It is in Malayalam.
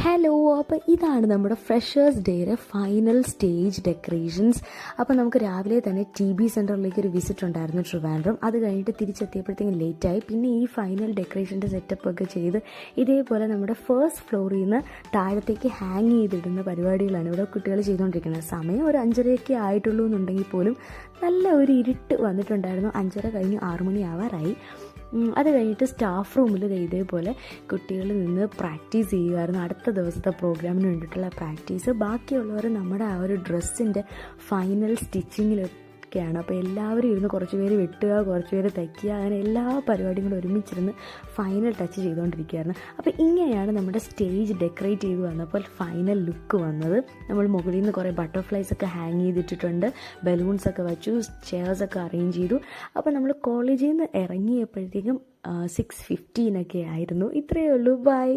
ഹലോ, അപ്പോൾ ഇതാണ് നമ്മുടെ ഫ്രഷേഴ്സ് ഡേയുടെ ഫൈനൽ സ്റ്റേജ് ഡെക്കറേഷൻസ്. അപ്പോൾ നമുക്ക് രാവിലെ തന്നെ TB സെൻറ്ററിലേക്ക് ഒരു വിസിറ്റ് ഉണ്ടായിരുന്നു ട്രിവാൻഡ്രം. അത് കഴിഞ്ഞിട്ട് തിരിച്ചെത്തിയപ്പോഴത്തേക്കും ലേറ്റായി. പിന്നെ ഈ ഫൈനൽ ഡെക്കറേഷൻ്റെ സെറ്റപ്പ് ഒക്കെ ചെയ്ത് ഇതേപോലെ നമ്മുടെ ഫസ്റ്റ് ഫ്ലോറിൽ നിന്ന് താഴത്തേക്ക് ഹാങ് ചെയ്തിടുന്ന പരിപാടികളാണ് ഇവിടെ കുട്ടികൾ ചെയ്തുകൊണ്ടിരിക്കുന്നത്. സമയം ഒരു 5:30 ആയിട്ടുള്ളൂ എന്നുണ്ടെങ്കിൽ പോലും നല്ല ഒരു ഇരുട്ട് വന്നിട്ടുണ്ടായിരുന്നു. 5:30 കഴിഞ്ഞ് 6 മണി ആവാറായി. അത് കഴിഞ്ഞിട്ട് സ്റ്റാഫ് റൂമിൽ ഇതേപോലെ കുട്ടികൾ നിന്ന് പ്രാക്ടീസ് ചെയ്യുമായിരുന്നു. അടുത്ത ദിവസത്തെ പ്രോഗ്രാമിന് വേണ്ടിയിട്ടുള്ള പ്രാക്ടീസ്. ബാക്കിയുള്ളവർ നമ്മുടെ ആ ഒരു ഡ്രസ്സിൻ്റെ ഫൈനൽ സ്റ്റിച്ചിങ്ങിലൊക്കെയാണ്. അപ്പോൾ എല്ലാവരും ഇരുന്ന് കുറച്ച് പേര് വെട്ടുക, കുറച്ച് പേര് തയ്ക്കുക, അങ്ങനെ എല്ലാ പരിപാടിയും കൂടെ ഒരുമിച്ചിരുന്ന് ഫൈനൽ ടച്ച് ചെയ്തുകൊണ്ടിരിക്കുകയായിരുന്നു. അപ്പോൾ ഇങ്ങനെയാണ് നമ്മുടെ സ്റ്റേജ് ഡെക്കറേറ്റ് ചെയ്ത് വന്നപ്പോൾ ഫൈനൽ ലുക്ക് വന്നത്. നമ്മൾ മുകളിൽ നിന്ന് കുറേ ബട്ടർഫ്ലൈസ് ഒക്കെ ഹാങ് ചെയ്തിട്ടിട്ടുണ്ട്, ബലൂൺസൊക്കെ വെച്ചു, ചെയർസൊക്കെ അറേഞ്ച് ചെയ്തു. അപ്പോൾ നമ്മൾ കോളേജിൽ നിന്ന് ഇറങ്ങിയപ്പോഴത്തേക്കും 6:15 ആയിരുന്നു. ഇത്രയേ ഉള്ളൂ. ബൈ.